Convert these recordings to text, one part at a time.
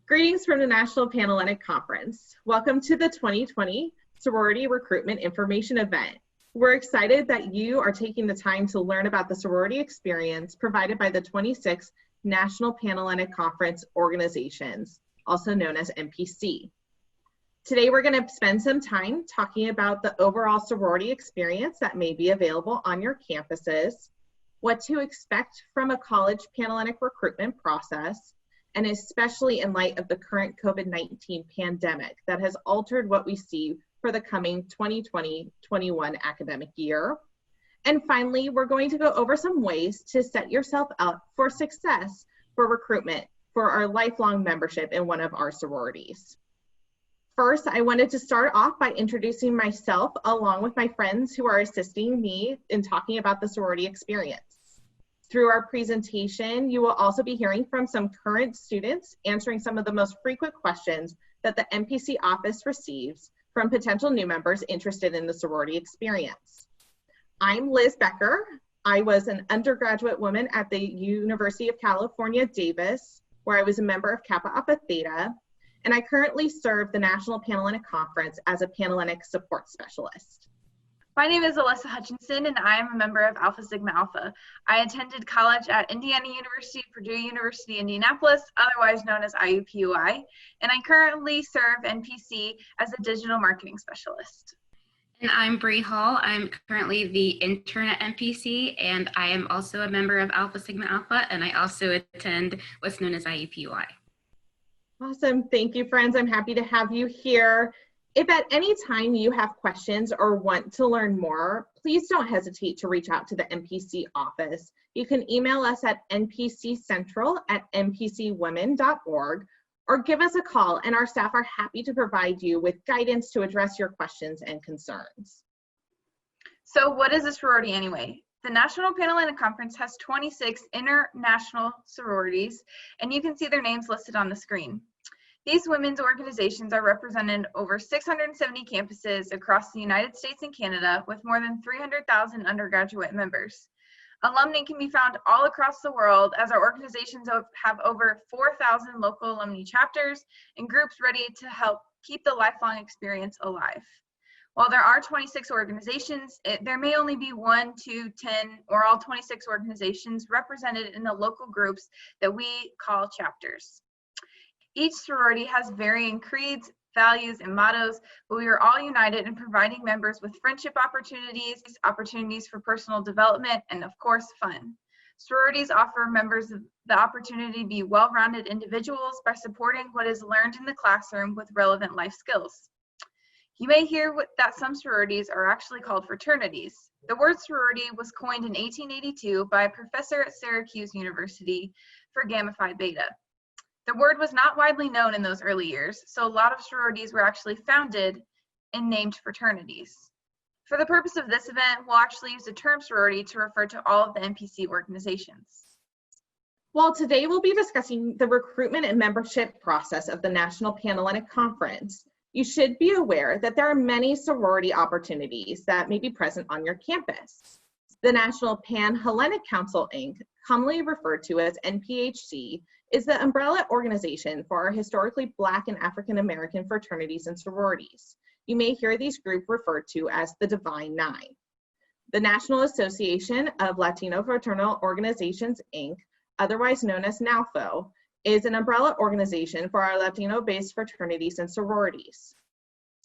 Greetings from the National Panhellenic Conference. Welcome to the 2020 Sorority Recruitment Information Event. We're excited that you are taking the time to learn about the sorority experience provided by the 26th National Panhellenic Conference organizations, also known as NPC. Today, we're going to spend some time talking about the overall sorority experience that may be available on your campuses, what to expect from a college Panhellenic recruitment process, and especially in light of the current COVID-19 pandemic that has altered what we see for the coming 2020-21 academic year. And finally, we're going to go over some ways to set yourself up for success for recruitment for our lifelong membership in one of our sororities. First, I wanted to start off by introducing myself along with my friends who are assisting me in talking about the sorority experience. Through our presentation, you will also be hearing from some current students answering some of the most frequent questions that the NPC office receives from potential new members interested in the sorority experience. I'm Liz Becker. I was an undergraduate woman at the University of California, Davis, where I was a member of Kappa Alpha Theta, and I currently serve the National Panhellenic Conference as a Panhellenic support specialist. My name is Alyssa Hutchinson, and I am a member of Alpha Sigma Alpha. I attended college at Indiana University, Purdue University, Indianapolis, otherwise known as IUPUI, and I currently serve NPC as a digital marketing specialist. And I'm Bree Hall. I'm currently the intern at NPC, and I am also a member of Alpha Sigma Alpha, and I also attend what's known as IUPUI. Awesome. Thank you, friends. I'm happy to have you here. If at any time you have questions or want to learn more, please don't hesitate to reach out to the NPC office. You can email us at npccentral@npcwomen.org or give us a call, and our staff are happy to provide you with guidance to address your questions and concerns. So what is a sorority anyway? The National Panhellenic Conference has 26 international sororities, and you can see their names listed on the screen. These women's organizations are represented in over 670 campuses across the United States and Canada with more than 300,000 undergraduate members. Alumni can be found all across the world as our organizations have over 4,000 local alumni chapters and groups ready to help keep the lifelong experience alive. While there are 26 organizations, there may only be 1, 2, 10, or all 26 organizations represented in the local groups that we call chapters. Each sorority has varying creeds, values, and mottos, but we are all united in providing members with friendship opportunities for personal development, and of course, fun. Sororities offer members the opportunity to be well-rounded individuals by supporting what is learned in the classroom with relevant life skills. You may hear that some sororities are actually called fraternities. The word sorority was coined in 1882 by a professor at Syracuse University for Gamma Phi Beta. The word was not widely known in those early years, so a lot of sororities were actually founded and named fraternities. For the purpose of this event, we'll actually use the term sorority to refer to all of the NPC organizations. Well, today we'll be discussing the recruitment and membership process of the National Panhellenic Conference. You should be aware that there are many sorority opportunities that may be present on your campus. The National Panhellenic Council, Inc., commonly referred to as NPHC, is the umbrella organization for our historically Black and African American fraternities and sororities. You may hear these groups referred to as the Divine Nine. The National Association of Latino Fraternal Organizations, Inc., otherwise known as NALFO, is an umbrella organization for our Latino-based fraternities and sororities.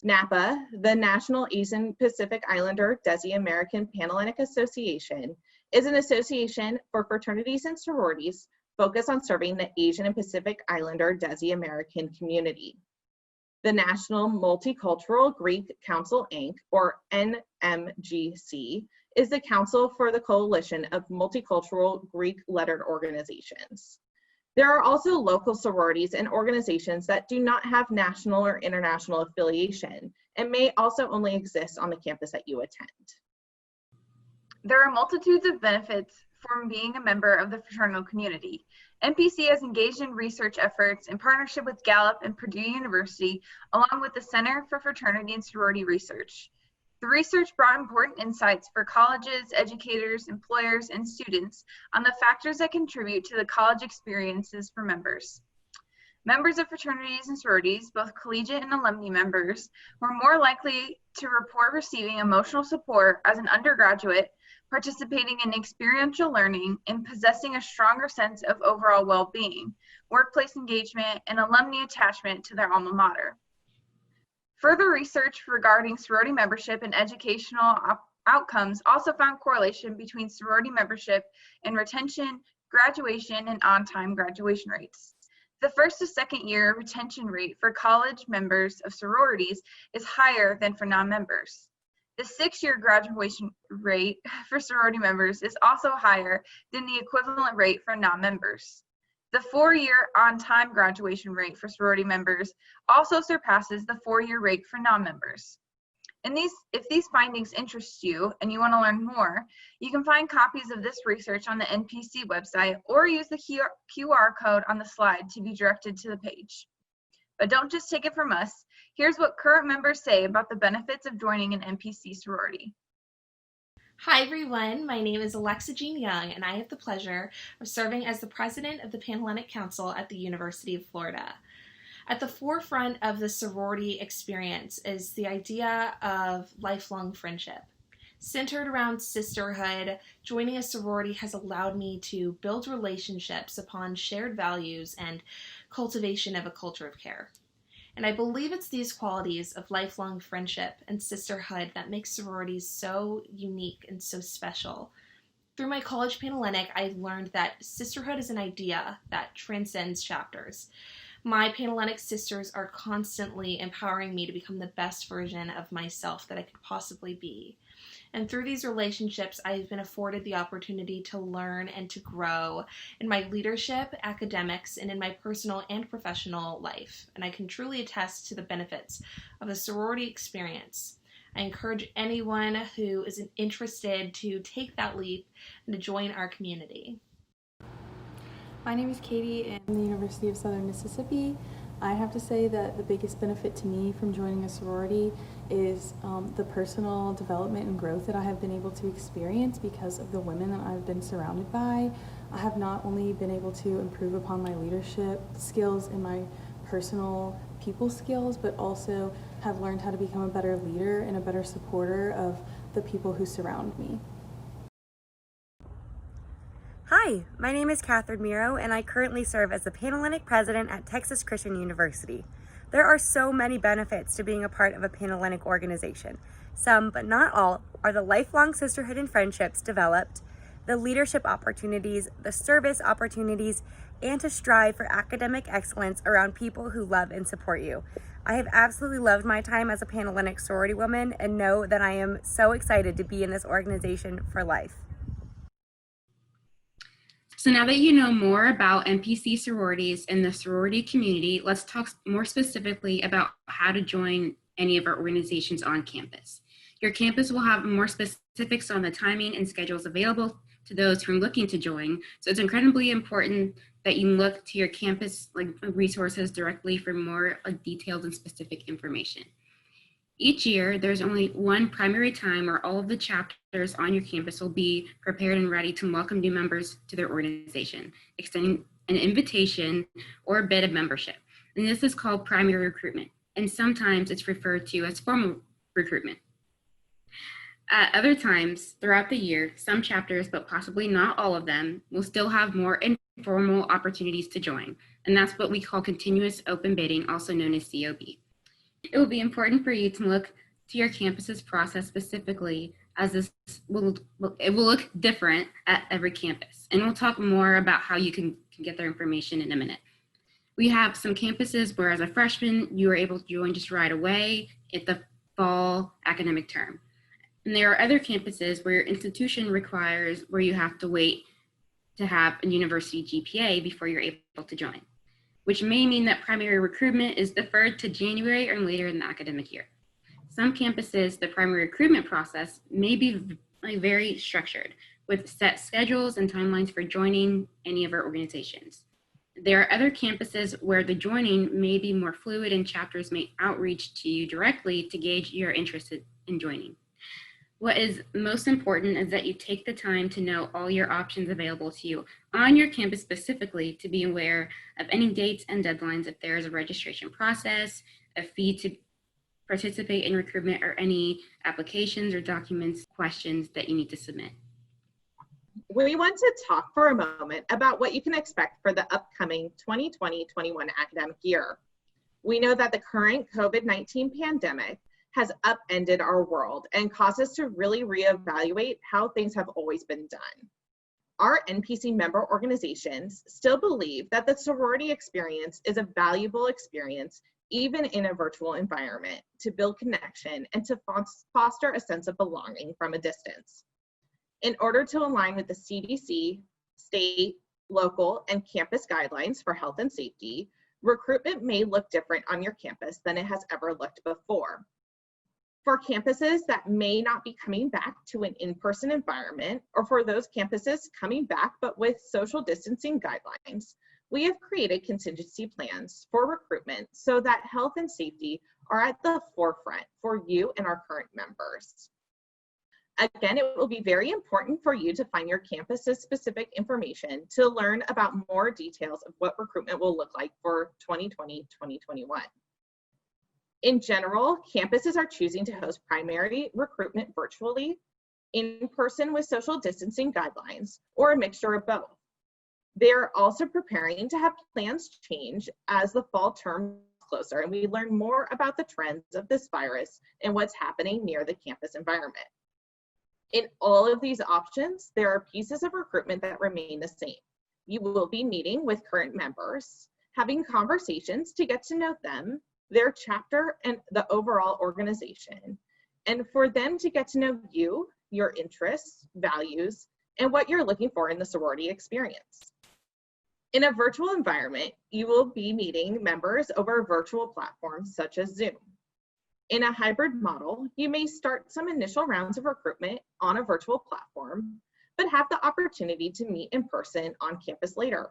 NAPA, the National Asian Pacific Islander Desi American Panhellenic Association, is an association for fraternities and sororities focused on serving the Asian and Pacific Islander Desi American community. The National Multicultural Greek Council, Inc., or NMGC, is the council for the coalition of multicultural Greek-lettered organizations. There are also local sororities and organizations that do not have national or international affiliation and may also only exist on the campus that you attend. There are multitudes of benefits from being a member of the fraternal community. NPC has engaged in research efforts in partnership with Gallup and Purdue University, along with the Center for Fraternity and Sorority Research. The research brought important insights for colleges, educators, employers, and students on the factors that contribute to the college experiences for members. Members of fraternities and sororities, both collegiate and alumni members, were more likely to report receiving emotional support as an undergraduate, participating in experiential learning, and possessing a stronger sense of overall well-being, workplace engagement, and alumni attachment to their alma mater. Further research regarding sorority membership and educational outcomes also found correlation between sorority membership and retention, graduation, and on-time graduation rates. The first to second year retention rate for college members of sororities is higher than for non-members. The 6-year graduation rate for sorority members is also higher than the equivalent rate for non-members. The 4-year on-time graduation rate for sorority members also surpasses the 4-year rate for non-members. If these findings interest you and you want to learn more, you can find copies of this research on the NPC website or use the QR code on the slide to be directed to the page. But don't just take it from us. Here's what current members say about the benefits of joining an NPC sorority. Hi everyone, my name is Alexa Jean Young and I have the pleasure of serving as the president of the Panhellenic Council at the University of Florida. At the forefront of the sorority experience is the idea of lifelong friendship. Centered around sisterhood, joining a sorority has allowed me to build relationships upon shared values and cultivation of a culture of care. And I believe it's these qualities of lifelong friendship and sisterhood that make sororities so unique and so special. Through my college Panhellenic, I've learned that sisterhood is an idea that transcends chapters. My Panhellenic sisters are constantly empowering me to become the best version of myself that I could possibly be. And through these relationships, I've been afforded the opportunity to learn and to grow in my leadership, academics, and in my personal and professional life. And I can truly attest to the benefits of the sorority experience. I encourage anyone who is interested to take that leap and to join our community. My name is Katie and I'm from the University of Southern Mississippi. I have to say that the biggest benefit to me from joining a sorority is the personal development and growth that I have been able to experience because of the women that I've been surrounded by. I have not only been able to improve upon my leadership skills and my personal people skills, but also have learned how to become a better leader and a better supporter of the people who surround me. Hi, my name is Catherine Miro, and I currently serve as the Panhellenic President at Texas Christian University. There are so many benefits to being a part of a Panhellenic organization. Some, but not all, are the lifelong sisterhood and friendships developed, the leadership opportunities, the service opportunities, and to strive for academic excellence around people who love and support you. I have absolutely loved my time as a Panhellenic sorority woman and know that I am so excited to be in this organization for life. So now that you know more about NPC sororities and the sorority community, let's talk more specifically about how to join any of our organizations on campus. Your campus will have more specifics on the timing and schedules available to those who are looking to join. So it's incredibly important that you look to your campus resources directly for more detailed and specific information. Each year, there's only one primary time where all of the chapters on your campus will be prepared and ready to welcome new members to their organization, extending an invitation or a bid of membership. And this is called primary recruitment, and sometimes it's referred to as formal recruitment. At other times throughout the year, some chapters, but possibly not all of them, will still have more informal opportunities to join, and that's what we call continuous open bidding, also known as COB. It will be important for you to look to your campus's process specifically, as it will look different at every campus. And we'll talk more about how you can get their information in a minute. We have some campuses where as a freshman, you are able to join just right away at the fall academic term. And there are other campuses where your institution requires where you have to wait to have a university GPA before you're able to join, which may mean that primary recruitment is deferred to January or later in the academic year. Some campuses, the primary recruitment process may be very structured with set schedules and timelines for joining any of our organizations. There are other campuses where the joining may be more fluid and chapters may outreach to you directly to gauge your interest in joining. What is most important is that you take the time to know all your options available to you on your campus specifically, to be aware of any dates and deadlines if there is a registration process, a fee to participate in recruitment, or any applications or documents, questions that you need to submit. We want to talk for a moment about what you can expect for the upcoming 2020-21 academic year. We know that the current COVID-19 pandemic has upended our world and caused us to really reevaluate how things have always been done. Our NPC member organizations still believe that the sorority experience is a valuable experience, even in a virtual environment, to build connection and to foster a sense of belonging from a distance. In order to align with the CDC, state, local, and campus guidelines for health and safety, recruitment may look different on your campus than it has ever looked before. For campuses that may not be coming back to an in-person environment, or for those campuses coming back but with social distancing guidelines, we have created contingency plans for recruitment so that health and safety are at the forefront for you and our current members. Again, it will be very important for you to find your campus's specific information to learn about more details of what recruitment will look like for 2020-2021. In general, campuses are choosing to host primary recruitment virtually, in person with social distancing guidelines, or a mixture of both. They are also preparing to have plans change as the fall term is closer and we learn more about the trends of this virus and what's happening near the campus environment. In all of these options, there are pieces of recruitment that remain the same. You will be meeting with current members, having conversations to get to know them, their chapter, and the overall organization, and for them to get to know you, your interests, values, and what you're looking for in the sorority experience. In a virtual environment, you will be meeting members over virtual platforms such as Zoom. In a hybrid model, you may start some initial rounds of recruitment on a virtual platform, but have the opportunity to meet in person on campus later.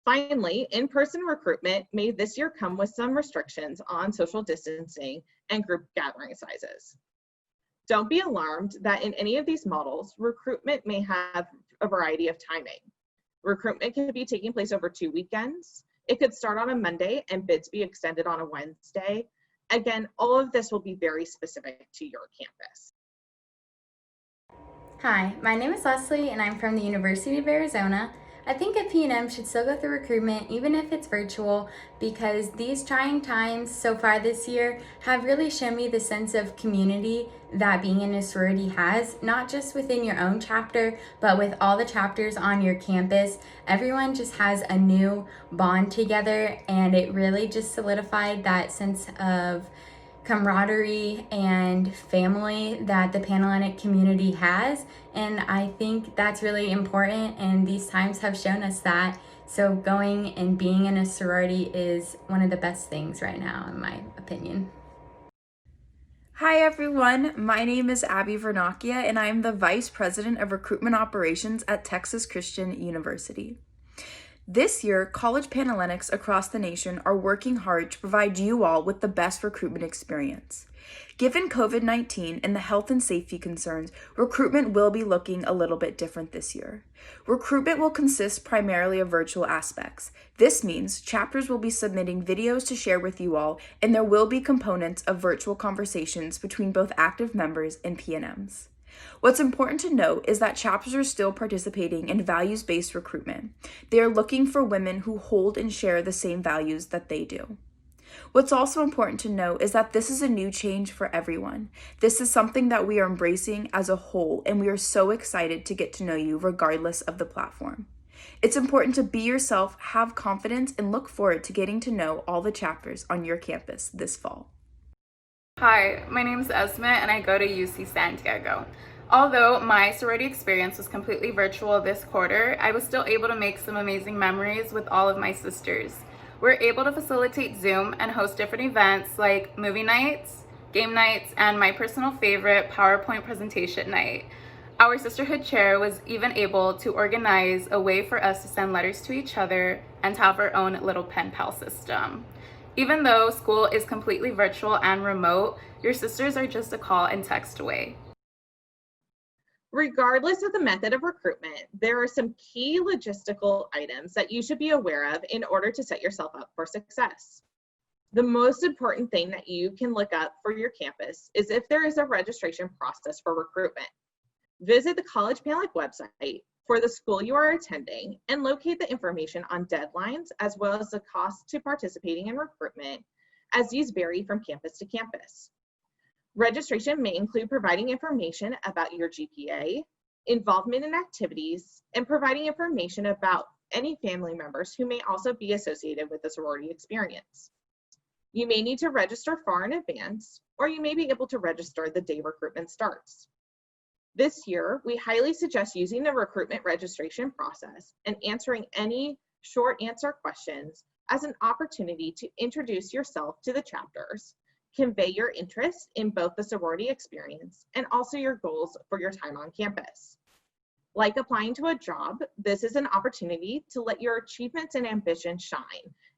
Finally, in-person recruitment may this year come with some restrictions on social distancing and group gathering sizes. Don't be alarmed that in any of these models, recruitment may have a variety of timing. Recruitment could be taking place over 2 weekends. It could start on a Monday and bids be extended on a Wednesday. Again, all of this will be very specific to your campus. Hi, my name is Leslie and I'm from the University of Arizona. I think a P&M should still go through recruitment even if it's virtual, because these trying times so far this year have really shown me the sense of community that being in a sorority has, not just within your own chapter, but with all the chapters on your campus. Everyone just has a new bond together, and it really just solidified that sense of camaraderie and family that the Panhellenic community has, and I think that's really important, and these times have shown us that. So going and being in a sorority is one of the best things right now, in my opinion. Hi everyone, my name is Abby Vernacchia and I'm the Vice President of Recruitment Operations at Texas Christian University. This year, college Panhellenics across the nation are working hard to provide you all with the best recruitment experience. Given COVID-19 and the health and safety concerns, recruitment will be looking a little bit different this year. Recruitment will consist primarily of virtual aspects. This means chapters will be submitting videos to share with you all, and there will be components of virtual conversations between both active members and P&Ms. What's important to note is that chapters are still participating in values-based recruitment. They are looking for women who hold and share the same values that they do. What's also important to note is that this is a new change for everyone. This is something that we are embracing as a whole, and we are so excited to get to know you regardless of the platform. It's important to be yourself, have confidence, and look forward to getting to know all the chapters on your campus this fall. Hi, my name is Esme and I go to UC San Diego. Although my sorority experience was completely virtual this quarter, I was still able to make some amazing memories with all of my sisters. We're able to facilitate Zoom and host different events like movie nights, game nights, and my personal favorite, PowerPoint presentation night. Our sisterhood chair was even able to organize a way for us to send letters to each other and to have our own little pen pal system. Even though school is completely virtual and remote, your sisters are just a call and text away. Regardless of the method of recruitment, there are some key logistical items that you should be aware of in order to set yourself up for success. The most important thing that you can look up for your campus is if there is a registration process for recruitment. Visit the College Panhellenic website for the school you are attending and locate the information on deadlines as well as the cost to participating in recruitment, as these vary from campus to campus. Registration may include providing information about your GPA, involvement in activities, and providing information about any family members who may also be associated with the sorority experience. You may need to register far in advance, or you may be able to register the day recruitment starts. This year, we highly suggest using the recruitment registration process and answering any short answer questions as an opportunity to introduce yourself to the chapters, convey your interest in both the sorority experience and also your goals for your time on campus. Like applying to a job, this is an opportunity to let your achievements and ambitions shine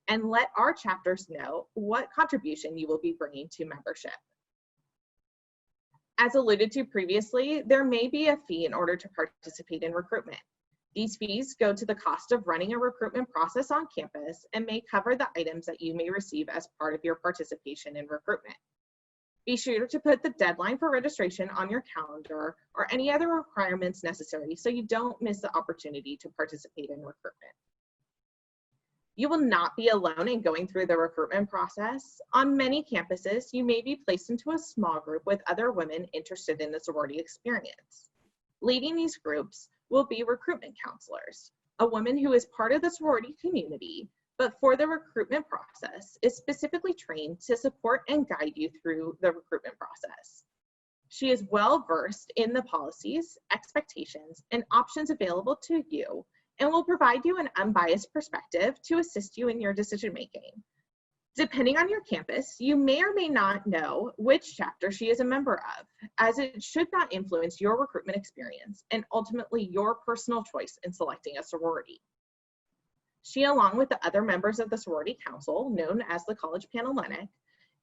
and let our chapters know what contribution you will be bringing to membership. As alluded to previously, there may be a fee in order to participate in recruitment. These fees go to the cost of running a recruitment process on campus and may cover the items that you may receive as part of your participation in recruitment. Be sure to put the deadline for registration on your calendar or any other requirements necessary so you don't miss the opportunity to participate in recruitment. You will not be alone in going through the recruitment process. On many campuses, you may be placed into a small group with other women interested in the sorority experience. Leading these groups will be recruitment counselors, a woman who is part of the sorority community, but for the recruitment process is specifically trained to support and guide you through the recruitment process. She is well versed in the policies, expectations, and options available to you and will provide you an unbiased perspective to assist you in your decision making. Depending on your campus, you may or may not know which chapter she is a member of, as it should not influence your recruitment experience and ultimately your personal choice in selecting a sorority. She, along with the other members of the sorority council, known as the College Panhellenic,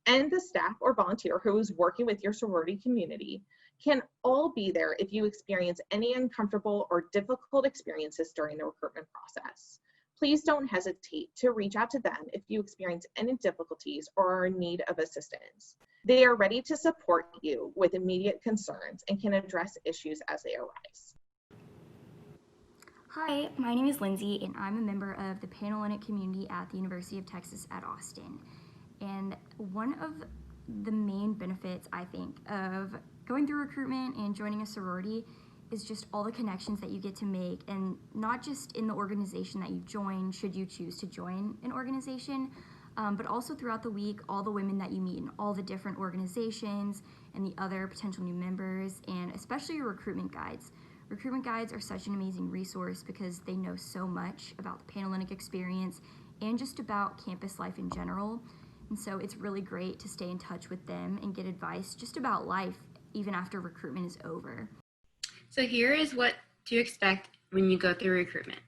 and the staff or volunteer who is working with your sorority community, can all be there if you experience any uncomfortable or difficult experiences during the recruitment process. Please don't hesitate to reach out to them if you experience any difficulties or are in need of assistance. They are ready to support you with immediate concerns and can address issues as they arise. Hi, my name is Lindsay, and I'm a member of the Panhellenic community at the University of Texas at Austin. And one of the main benefits, I think, of going through recruitment and joining a sorority is just all the connections that you get to make, and not just in the organization that you join, should you choose to join an organization, but also throughout the week, all the women that you meet in all the different organizations and the other potential new members, and especially your recruitment guides. Recruitment guides are such an amazing resource because they know so much about the Panhellenic experience and just about campus life in general. And so it's really great to stay in touch with them and get advice just about life even after recruitment is over. So here is what to expect when you go through recruitment.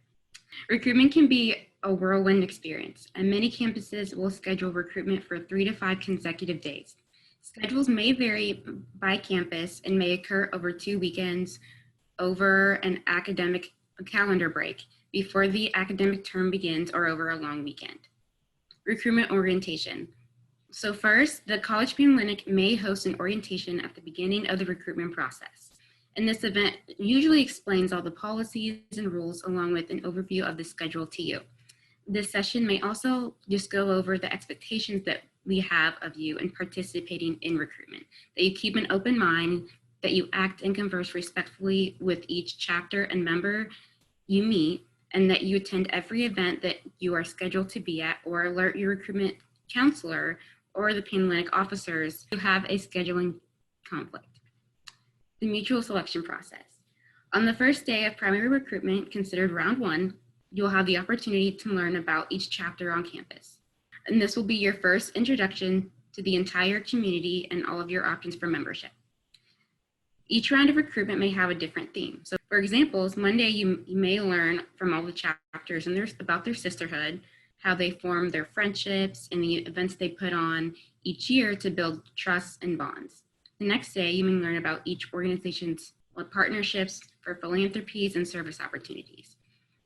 Recruitment can be a whirlwind experience, and many campuses will schedule recruitment for 3 to 5 consecutive days. Schedules may vary by campus and may occur over 2 weekends, over an academic calendar break, before the academic term begins, or over a long weekend. Recruitment orientation. So first, the College Panhellenic may host an orientation at the beginning of the recruitment process. And this event usually explains all the policies and rules along with an overview of the schedule to you. This session may also just go over the expectations that we have of you in participating in recruitment, that you keep an open mind, that you act and converse respectfully with each chapter and member you meet, and that you attend every event that you are scheduled to be at, or alert your recruitment counselor or the Panhellenic officers who have a scheduling conflict. The mutual selection process. On the first day of primary recruitment, considered round 1, you'll have the opportunity to learn about each chapter on campus. And this will be your first introduction to the entire community and all of your options for membership. Each round of recruitment may have a different theme. So for example, Monday you may learn from all the chapters and about their sisterhood, how they form their friendships, and the events they put on each year to build trust and bonds. The next day, you may learn about each organization's partnerships, for philanthropies, and service opportunities.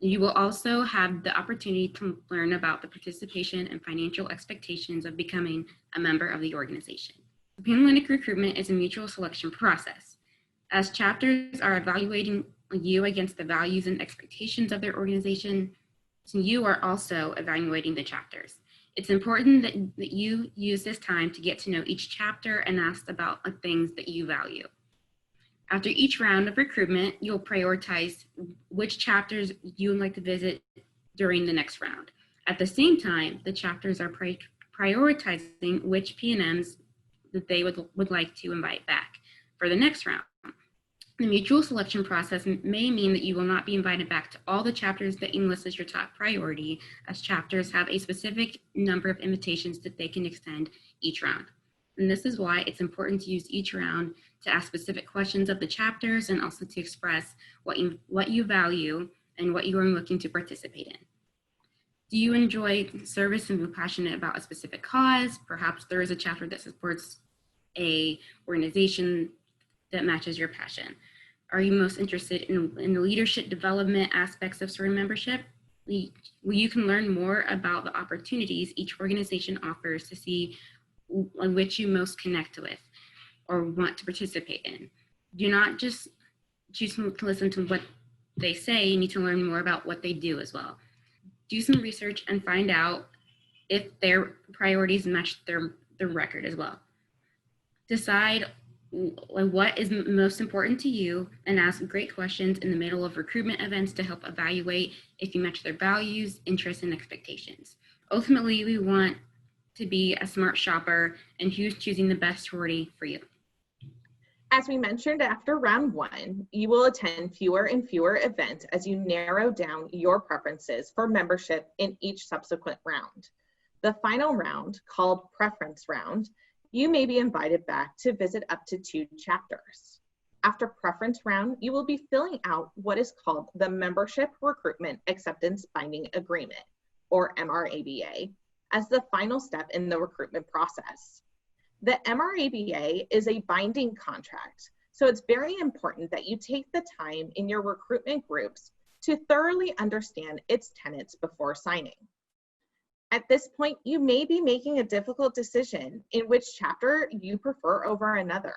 You will also have the opportunity to learn about the participation and financial expectations of becoming a member of the organization. Panhellenic recruitment is a mutual selection process. As chapters are evaluating you against the values and expectations of their organization, you are also evaluating the chapters. It's important that you use this time to get to know each chapter and ask about things that you value. After each round of recruitment, you'll prioritize which chapters you would like to visit during the next round. At the same time, the chapters are prioritizing which P&Ms that they would like to invite back for the next round. The mutual selection process may mean that you will not be invited back to all the chapters that you list as your top priority, as chapters have a specific number of invitations that they can extend each round. And this is why it's important to use each round to ask specific questions of the chapters and also to express what you value and what you are looking to participate in. Do you enjoy service and feel passionate about a specific cause? Perhaps there is a chapter that supports a organization that matches your passion. Are you most interested in the leadership development aspects of sorority membership? You can learn more about the opportunities each organization offers to see on which you most connect with or want to participate in. Do not just choose to listen to what they say. You need to learn more about what they do as well. Do some research and find out if their priorities match their record as well. Decide what is most important to you and ask great questions in the middle of recruitment events to help evaluate if you match their values, interests, and expectations. Ultimately, we want to be a smart shopper and who's choosing the best sorority for you. As we mentioned, after round 1, you will attend fewer and fewer events as you narrow down your preferences for membership in each subsequent round. The final round, called preference round, you may be invited back to visit up to 2 chapters. After preference round, you will be filling out what is called the Membership Recruitment Acceptance Binding Agreement, or MRABA, as the final step in the recruitment process. The MRABA is a binding contract, so it's very important that you take the time in your recruitment groups to thoroughly understand its tenets before signing. At this point, you may be making a difficult decision in which chapter you prefer over another.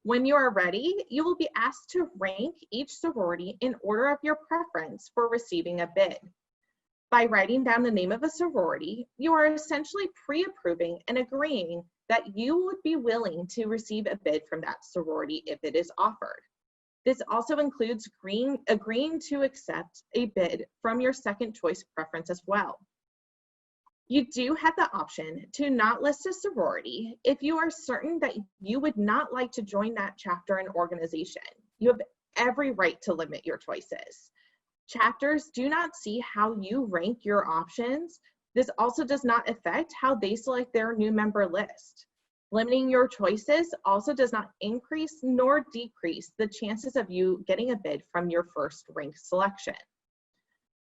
When you are ready, you will be asked to rank each sorority in order of your preference for receiving a bid. By writing down the name of a sorority, you are essentially pre-approving and agreeing that you would be willing to receive a bid from that sorority if it is offered. This also includes agreeing to accept a bid from your second choice preference as well. You do have the option to not list a sorority if you are certain that you would not like to join that chapter and organization. You have every right to limit your choices. Chapters do not see how you rank your options. This also does not affect how they select their new member list. Limiting your choices also does not increase nor decrease the chances of you getting a bid from your first ranked selection.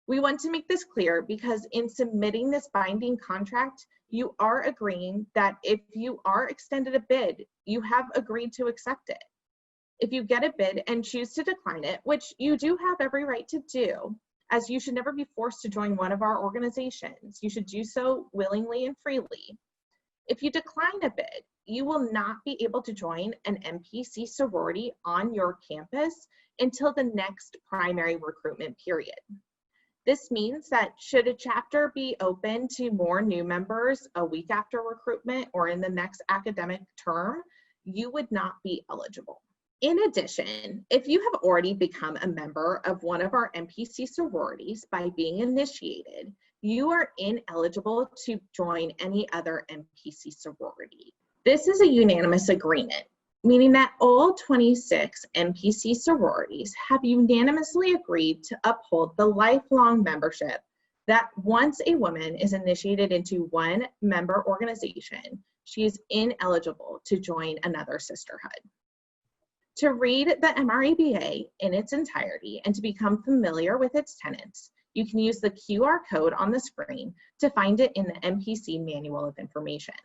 We want to make this clear because in submitting this binding contract, you are agreeing that if you are extended a bid, you have agreed to accept it. If you get a bid and choose to decline it, which you do have every right to do, as you should never be forced to join one of our organizations, you should do so willingly and freely. If you decline a bid, you will not be able to join an MPC sorority on your campus until the next primary recruitment period. This means that should a chapter be open to more new members a week after recruitment or in the next academic term, you would not be eligible. In addition, if you have already become a member of one of our MPC sororities by being initiated, you are ineligible to join any other MPC sorority. This is a unanimous agreement, meaning that all 26 MPC sororities have unanimously agreed to uphold the lifelong membership that once a woman is initiated into one member organization, she is ineligible to join another sisterhood. To read the MRABA in its entirety and to become familiar with its tenets, you can use the QR code on the screen to find it in the MPC Manual of Information.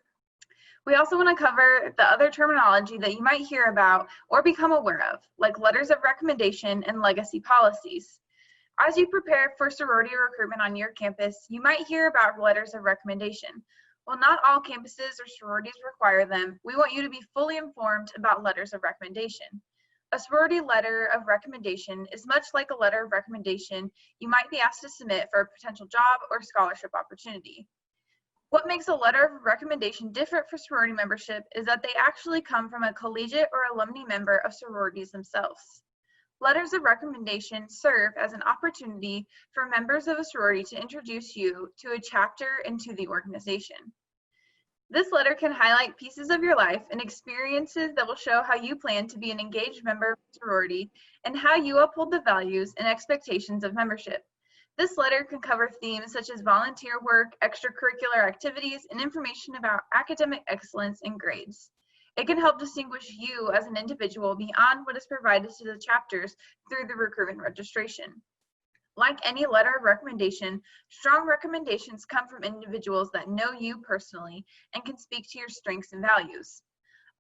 We also want to cover the other terminology that you might hear about or become aware of, like letters of recommendation and legacy policies. As you prepare for sorority recruitment on your campus, you might hear about letters of recommendation. While not all campuses or sororities require them, we want you to be fully informed about letters of recommendation. A sorority letter of recommendation is much like a letter of recommendation you might be asked to submit for a potential job or scholarship opportunity. What makes a letter of recommendation different for sorority membership is that they actually come from a collegiate or alumni member of sororities themselves. Letters of recommendation serve as an opportunity for members of a sorority to introduce you to a chapter and to the organization. This letter can highlight pieces of your life and experiences that will show how you plan to be an engaged member of a sorority and how you uphold the values and expectations of membership. This letter can cover themes such as volunteer work, extracurricular activities, and information about academic excellence and grades. It can help distinguish you as an individual beyond what is provided to the chapters through the recruitment registration. Like any letter of recommendation, strong recommendations come from individuals that know you personally and can speak to your strengths and values.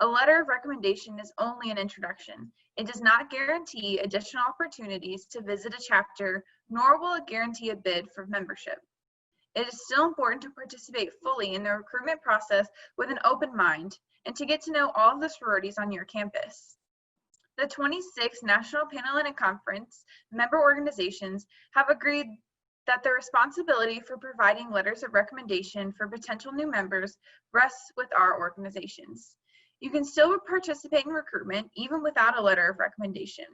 A letter of recommendation is only an introduction. It does not guarantee additional opportunities to visit a chapter, nor will it guarantee a bid for membership. It is still important to participate fully in the recruitment process with an open mind and to get to know all of the sororities on your campus. The 26th National Panhellenic Conference member organizations have agreed that the responsibility for providing letters of recommendation for potential new members rests with our organizations. You can still participate in recruitment even without a letter of recommendation.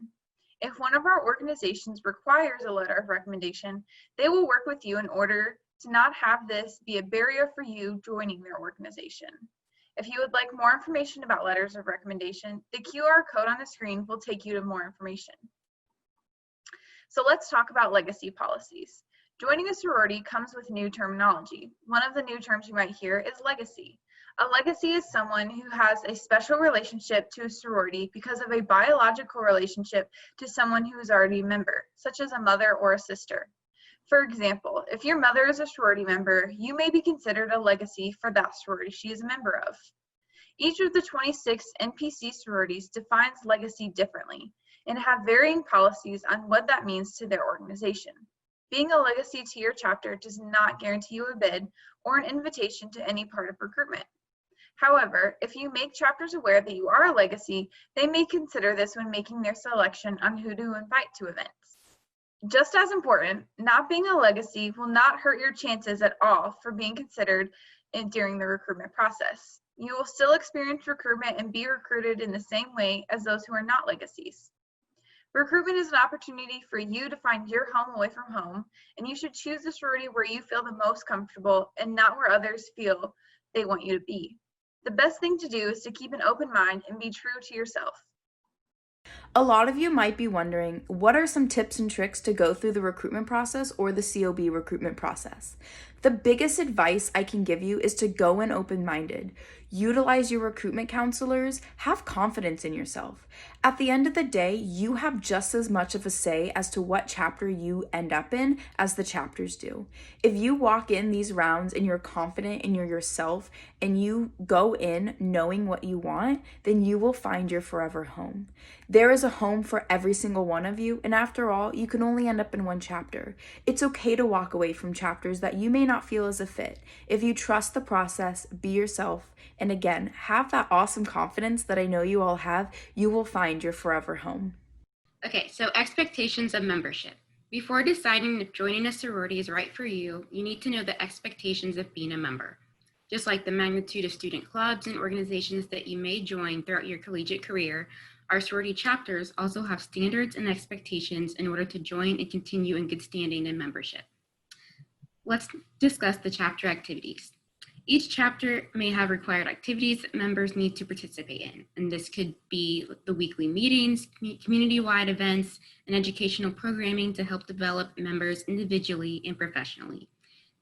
If one of our organizations requires a letter of recommendation, they will work with you in order to not have this be a barrier for you joining their organization. If you would like more information about letters of recommendation, the QR code on the screen will take you to more information. So let's talk about legacy policies. Joining a sorority comes with new terminology. One of the new terms you might hear is legacy. A legacy is someone who has a special relationship to a sorority because of a biological relationship to someone who is already a member, such as a mother or a sister. For example, if your mother is a sorority member, you may be considered a legacy for that sorority she is a member of. Each of the 26 NPC sororities defines legacy differently and have varying policies on what that means to their organization. Being a legacy to your chapter does not guarantee you a bid or an invitation to any part of recruitment. However, if you make chapters aware that you are a legacy, they may consider this when making their selection on who to invite to events. Just as important, not being a legacy will not hurt your chances at all for being considered during the recruitment process. You will still experience recruitment and be recruited in the same way as those who are not legacies. Recruitment is an opportunity for you to find your home away from home, and you should choose the sorority where you feel the most comfortable and not where others feel they want you to be. The best thing to do is to keep an open mind and be true to yourself. A lot of you might be wondering, what are some tips and tricks to go through the recruitment process or the COB recruitment process? The biggest advice I can give you is to go in open-minded. Utilize your recruitment counselors, have confidence in yourself. At the end of the day, you have just as much of a say as to what chapter you end up in as the chapters do. If you walk in these rounds and you're confident and you're yourself and you go in knowing what you want, then you will find your forever home. There is a home for every single one of you, and after all, you can only end up in one chapter. It's okay to walk away from chapters that you may not feel as a fit. If you trust the process, be yourself, and again, have that awesome confidence that I know you all have, you will find your forever home. Okay, so expectations of membership. Before deciding if joining a sorority is right for you, you need to know the expectations of being a member. Just like the magnitude of student clubs and organizations that you may join throughout your collegiate career, our sorority chapters also have standards and expectations in order to join and continue in good standing and membership. Let's discuss the chapter activities. Each chapter may have required activities that members need to participate in, and this could be the weekly meetings, community-wide events, and educational programming to help develop members individually and professionally.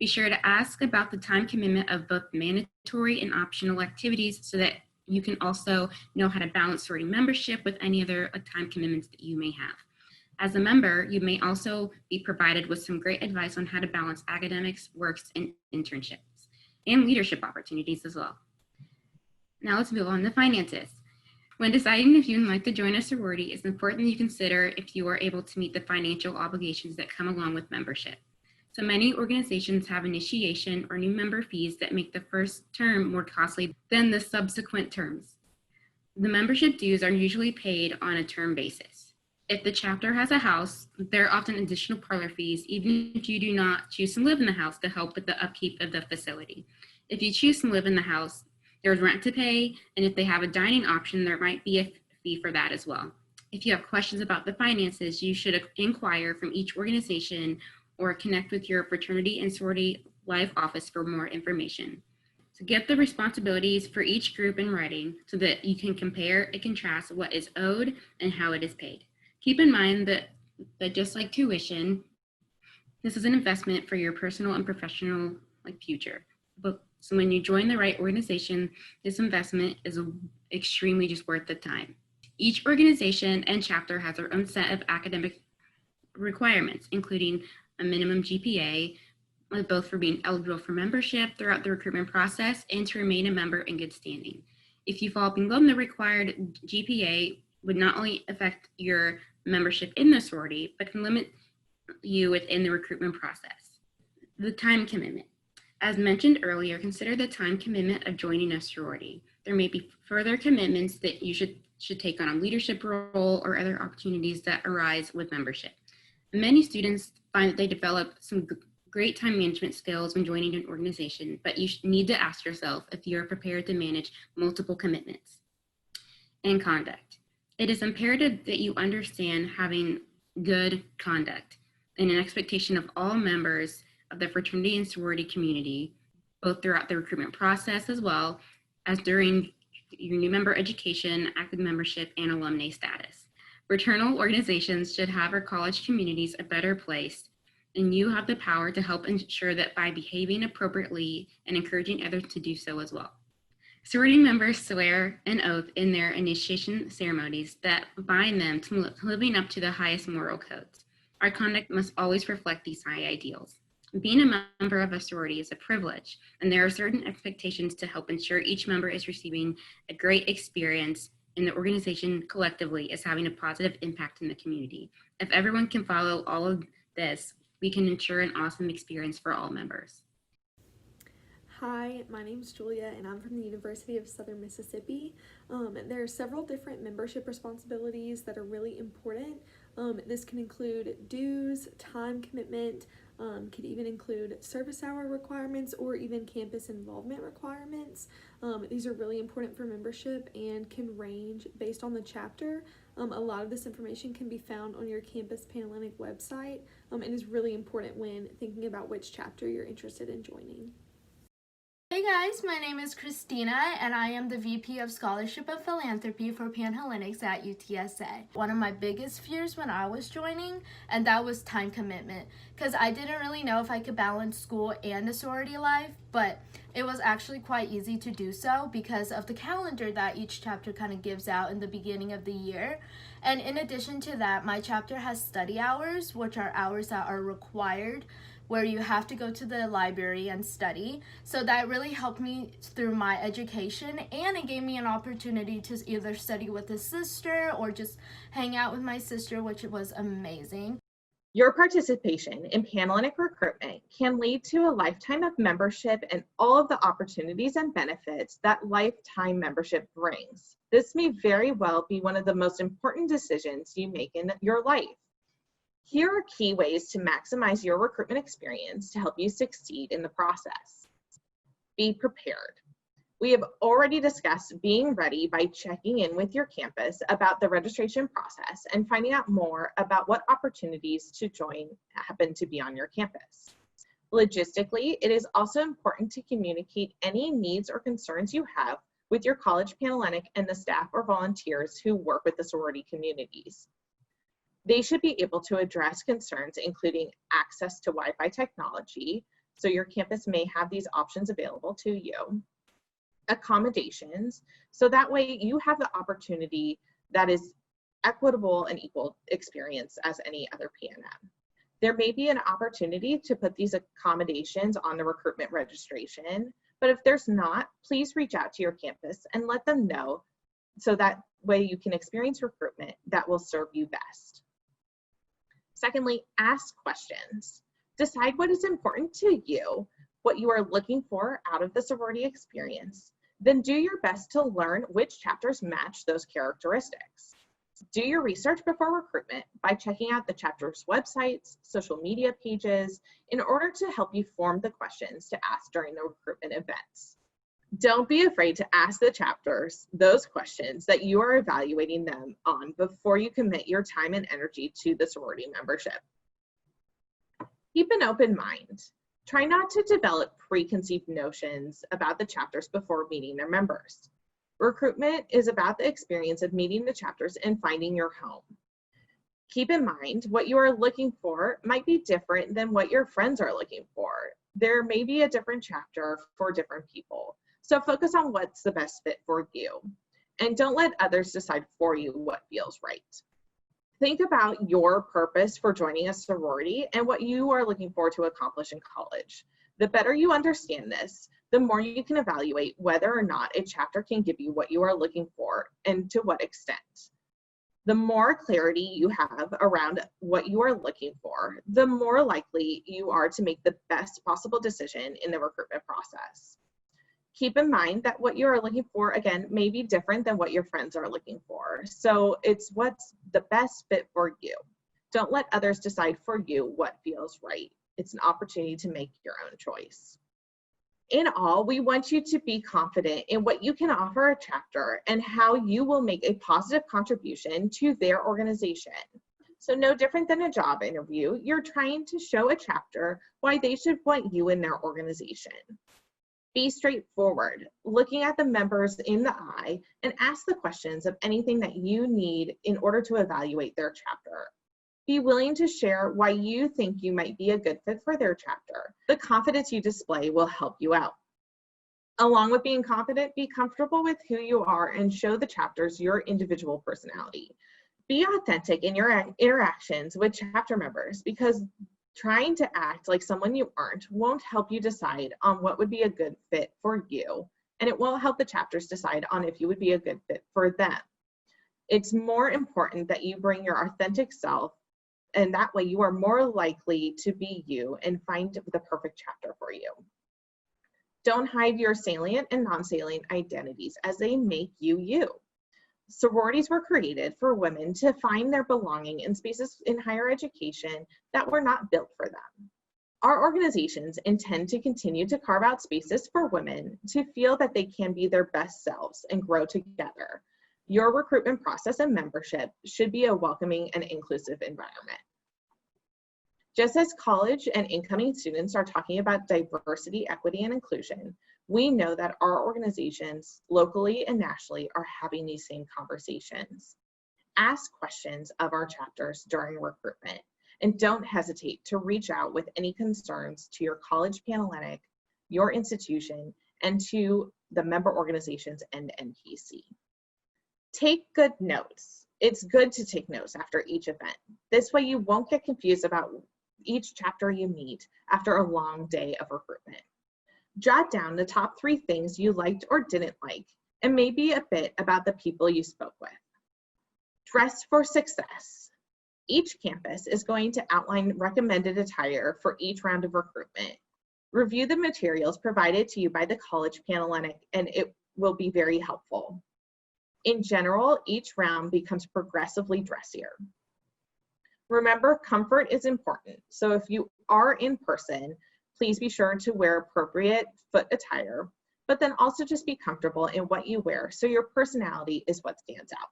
Be sure to ask about the time commitment of both mandatory and optional activities so that you can also know how to balance sorority membership with any other time commitments that you may have. As a member, you may also be provided with some great advice on how to balance academics, works, and internships, and leadership opportunities as well. Now let's move on to finances. When deciding if you would like to join a sorority, it's important that you consider if you are able to meet the financial obligations that come along with membership. So many organizations have initiation or new member fees that make the first term more costly than the subsequent terms. The membership dues are usually paid on a term basis. If the chapter has a house, there are often additional parlor fees, even if you do not choose to live in the house, to help with the upkeep of the facility. If you choose to live in the house, there's rent to pay, and if they have a dining option, there might be a fee for that as well. If you have questions about the finances, you should inquire from each organization or connect with your fraternity and sorority life office for more information. So get the responsibilities for each group in writing so that you can compare and contrast what is owed and how it is paid. Keep in mind that just like tuition, this is an investment for your personal and professional future. So when you join the right organization, this investment is extremely just worth the time. Each organization and chapter has their own set of academic requirements, including a minimum GPA, both for being eligible for membership throughout the recruitment process and to remain a member in good standing. If you fall below the required GPA, would not only affect your membership in the sorority, but can limit you within the recruitment process. The time commitment. As mentioned earlier, consider the time commitment of joining a sorority. There may be further commitments that you should take on a leadership role or other opportunities that arise with membership. Many students find that they develop some great time management skills when joining an organization, but you need to ask yourself if you're prepared to manage multiple commitments. And conduct. It is imperative that you understand having good conduct and an expectation of all members of the fraternity and sorority community, both throughout the recruitment process as well as during your new member education, active membership, and alumni status. Fraternal organizations should have our college communities a better place, and you have the power to help ensure that by behaving appropriately and encouraging others to do so as well. Sorority members swear an oath in their initiation ceremonies that bind them to living up to the highest moral codes. Our conduct must always reflect these high ideals. Being a member of a sorority is a privilege, and there are certain expectations to help ensure each member is receiving a great experience and the organization collectively is having a positive impact in the community. If everyone can follow all of this, we can ensure an awesome experience for all members. Hi, my name is Julia and I'm from the University of Southern Mississippi. There are several different membership responsibilities that are really important. This can include dues, time commitment, could even include service hour requirements or even campus involvement requirements. These are really important for membership and can range based on the chapter. A lot of this information can be found on your campus Panhellenic website and is really important when thinking about which chapter you're interested in joining. Hey guys, my name is Christina and I am the VP of Scholarship and Philanthropy for Panhellenics at UTSA. One of my biggest fears when I was joining, and that was time commitment, because I didn't really know if I could balance school and a sorority life, but it was actually quite easy to do so because of the calendar that each chapter kind of gives out in the beginning of the year. And in addition to that, my chapter has study hours, which are hours that are required where you have to go to the library and study. So that really helped me through my education, and it gave me an opportunity to either study with a sister or just hang out with my sister, which was amazing. Your participation in Panhellenic recruitment can lead to a lifetime of membership and all of the opportunities and benefits that lifetime membership brings. This may very well be one of the most important decisions you make in your life. Here are key ways to maximize your recruitment experience to help you succeed in the process. Be prepared. We have already discussed being ready by checking in with your campus about the registration process and finding out more about what opportunities to join happen to be on your campus. Logistically, it is also important to communicate any needs or concerns you have with your college Panhellenic and the staff or volunteers who work with the sorority communities. They should be able to address concerns including access to Wi-Fi technology, so your campus may have these options available to you. Accommodations, so that way you have the opportunity that is equitable and equal experience as any other PNM. There may be an opportunity to put these accommodations on the recruitment registration, But if there's not, please reach out to your campus and let them know so that way you can experience recruitment that will serve you best. Secondly, ask questions. Decide what is important to you, what you are looking for out of the sorority experience. Then do your best to learn which chapters match those characteristics. Do your research before recruitment by checking out the chapter's websites, social media pages, in order to help you form the questions to ask during the recruitment events. Don't be afraid to ask the chapters those questions that you are evaluating them on before you commit your time and energy to the sorority membership. Keep an open mind. Try not to develop preconceived notions about the chapters before meeting their members. Recruitment is about the experience of meeting the chapters and finding your home. Keep in mind what you are looking for might be different than what your friends are looking for. There may be a different chapter for different people. So focus on what's the best fit for you, and don't let others decide for you what feels right. Think about your purpose for joining a sorority and what you are looking for to accomplish in college. The better you understand this, the more you can evaluate whether or not a chapter can give you what you are looking for and to what extent. The more clarity you have around what you are looking for, the more likely you are to make the best possible decision in the recruitment process. Keep in mind that what you are looking for, again, may be different than what your friends are looking for. So it's what's the best fit for you. Don't let others decide for you what feels right. It's an opportunity to make your own choice. In all, we want you to be confident in what you can offer a chapter and how you will make a positive contribution to their organization. So no different than a job interview, you're trying to show a chapter why they should want you in their organization. Be straightforward, looking at the members in the eye, and ask the questions of anything that you need in order to evaluate their chapter. Be willing to share why you think you might be a good fit for their chapter. The confidence you display will help you out. Along with being confident, be comfortable with who you are and show the chapters your individual personality. Be authentic in your interactions with chapter members, because trying to act like someone you aren't won't help you decide on what would be a good fit for you, and it won't help the chapters decide on if you would be a good fit for them. It's more important that you bring your authentic self, and that way you are more likely to be you and find the perfect chapter for you. Don't hide your salient and non-salient identities, as they make you you. Sororities were created for women to find their belonging in spaces in higher education that were not built for them. Our organizations intend to continue to carve out spaces for women to feel that they can be their best selves and grow together. Your recruitment process and membership should be a welcoming and inclusive environment. Just as college and incoming students are talking about diversity, equity, and inclusion, we know that our organizations locally and nationally are having these same conversations. Ask questions of our chapters during recruitment, and don't hesitate to reach out with any concerns to your college Panhellenic, your institution, and to the member organizations and NPC. Take good notes. It's good to take notes after each event. This way you won't get confused about each chapter you meet after a long day of recruitment. Jot down the top 3 things you liked or didn't like, and maybe a bit about the people you spoke with. Dress for success. Each campus is going to outline recommended attire for each round of recruitment. Review the materials provided to you by the college Panhellenic, and it will be very helpful. In general, each round becomes progressively dressier. Remember, comfort is important. So if you are in person, please be sure to wear appropriate foot attire, but then also just be comfortable in what you wear so your personality is what stands out.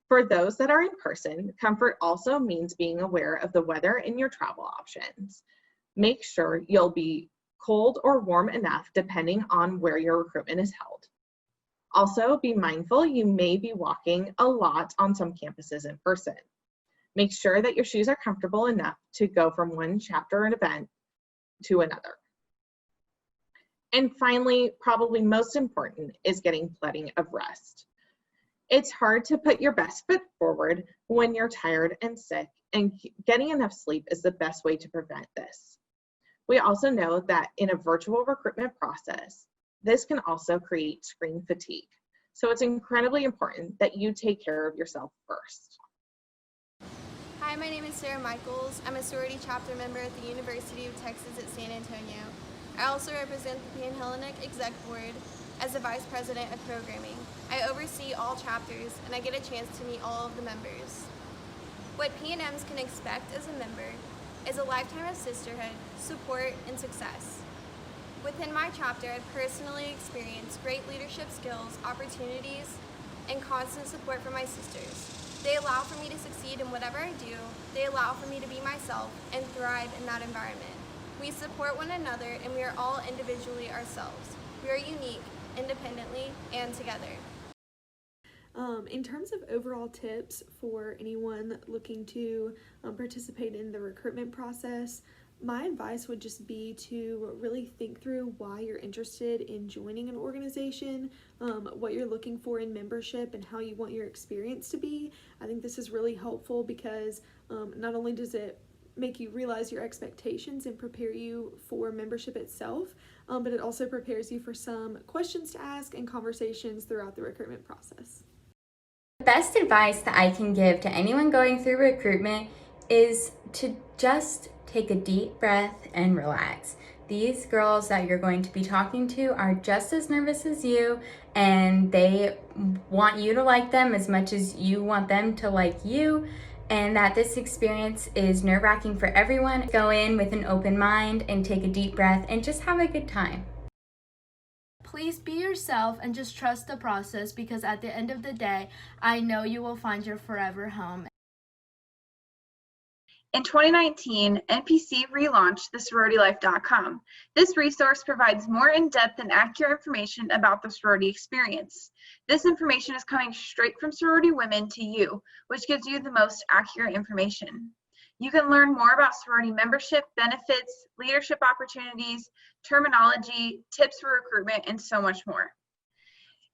For those that are in person, comfort also means being aware of the weather and your travel options. Make sure you'll be cold or warm enough depending on where your recruitment is held. Also, be mindful you may be walking a lot on some campuses in person. Make sure that your shoes are comfortable enough to go from one chapter and event to another. And finally, probably most important, is getting plenty of rest. It's hard to put your best foot forward when you're tired and sick, and getting enough sleep is the best way to prevent this. We also know that in a virtual recruitment process, this can also create screen fatigue. So it's incredibly important that you take care of yourself first. Hi, my name is Sarah Michaels. I'm a sorority chapter member at the University of Texas at San Antonio. I also represent the Pan-Hellenic Exec Board as the Vice President of Programming. I oversee all chapters and I get a chance to meet all of the members. What P&Ms can expect as a member is a lifetime of sisterhood, support, and success. Within my chapter, I've personally experienced great leadership skills, opportunities, and constant support from my sisters. They allow for me to succeed in whatever I do. They allow for me to be myself and thrive in that environment. We support one another and we are all individually ourselves. We are unique, independently, and together. In terms of overall tips for anyone looking to participate in the recruitment process, my advice would just be to really think through why you're interested in joining an organization, what you're looking for in membership, and how you want your experience to be. I think this is really helpful because not only does it make you realize your expectations and prepare you for membership itself, but it also prepares you for some questions to ask and conversations throughout the recruitment process. The best advice that I can give to anyone going through recruitment is to just take a deep breath and relax. These girls that you're going to be talking to are just as nervous as you, and they want you to like them as much as you want them to like you, and that this experience is nerve-wracking for everyone. Go in with an open mind and take a deep breath and just have a good time. Please be yourself and just trust the process, because at the end of the day, I know you will find your forever home. In 2019, NPC relaunched the SororityLife.com. This resource provides more in-depth and accurate information about the sorority experience. This information is coming straight from sorority women to you, which gives you the most accurate information. You can learn more about sorority membership, benefits, leadership opportunities, terminology, tips for recruitment, and so much more.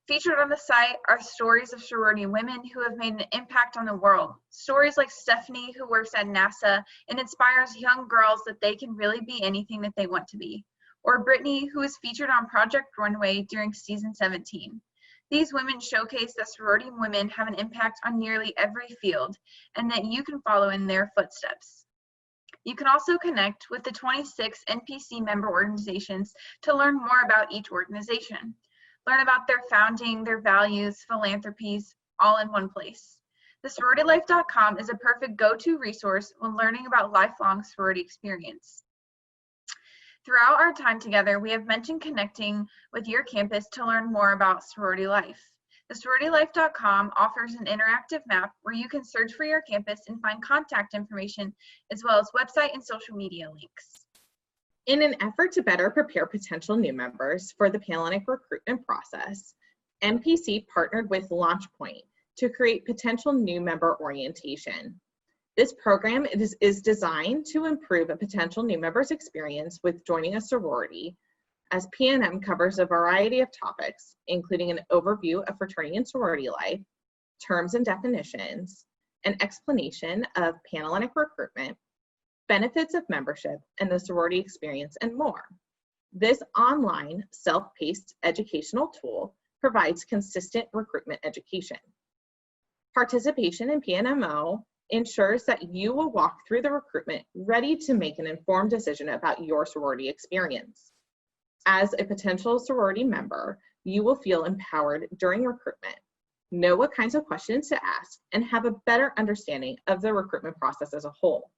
Featured on the site are stories of sorority women who have made an impact on the world. Stories like Stephanie, who works at NASA and inspires young girls that they can really be anything that they want to be. Or Brittany, who is featured on Project Runway during season 17. These women showcase that sorority women have an impact on nearly every field and that you can follow in their footsteps. You can also connect with the 26 NPC member organizations to learn more about each organization. Learn about their founding, their values, philanthropies, all in one place. The SororityLife.com is a perfect go-to resource when learning about lifelong sorority experience. Throughout our time together, we have mentioned connecting with your campus to learn more about sorority life. The SororityLife.com offers an interactive map where you can search for your campus and find contact information, as well as website and social media links. In an effort to better prepare potential new members for the Pan-Hellenic recruitment process, NPC partnered with LaunchPoint to create potential new member orientation. This program is designed to improve a potential new member's experience with joining a sorority, as P&M covers a variety of topics, including an overview of fraternity and sorority life, terms and definitions, an explanation of Pan-Hellenic recruitment, benefits of membership and the sorority experience, and more. This online, self-paced educational tool provides consistent recruitment education. Participation in PNMO ensures that you will walk through the recruitment ready to make an informed decision about your sorority experience. As a potential sorority member, you will feel empowered during recruitment, know what kinds of questions to ask, and have a better understanding of the recruitment process as a whole.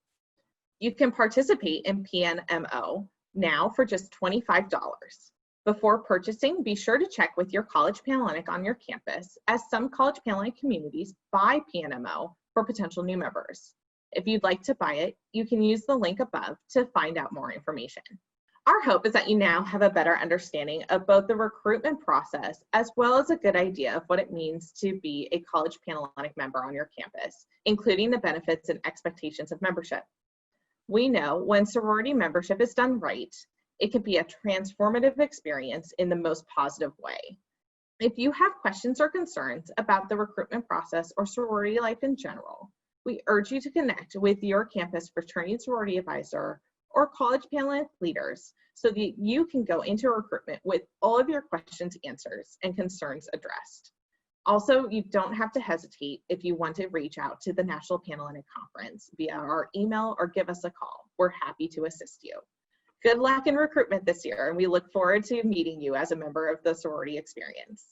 You can participate in PNMO now for just $25. Before purchasing, be sure to check with your college Pan-Hellenic on your campus, as some college Pan-Hellenic communities buy PNMO for potential new members. If you'd like to buy it, you can use the link above to find out more information. Our hope is that you now have a better understanding of both the recruitment process as well as a good idea of what it means to be a college Pan-Hellenic member on your campus, including the benefits and expectations of membership. We know when sorority membership is done right, it can be a transformative experience in the most positive way. If you have questions or concerns about the recruitment process or sorority life in general, we urge you to connect with your campus fraternity and sorority advisor or college panel leaders so that you can go into recruitment with all of your questions answers and concerns addressed. Also, you don't have to hesitate if you want to reach out to the National Panhellenic Conference via our email or give us a call. We're happy to assist you. Good luck in recruitment this year, and we look forward to meeting you as a member of the sorority experience.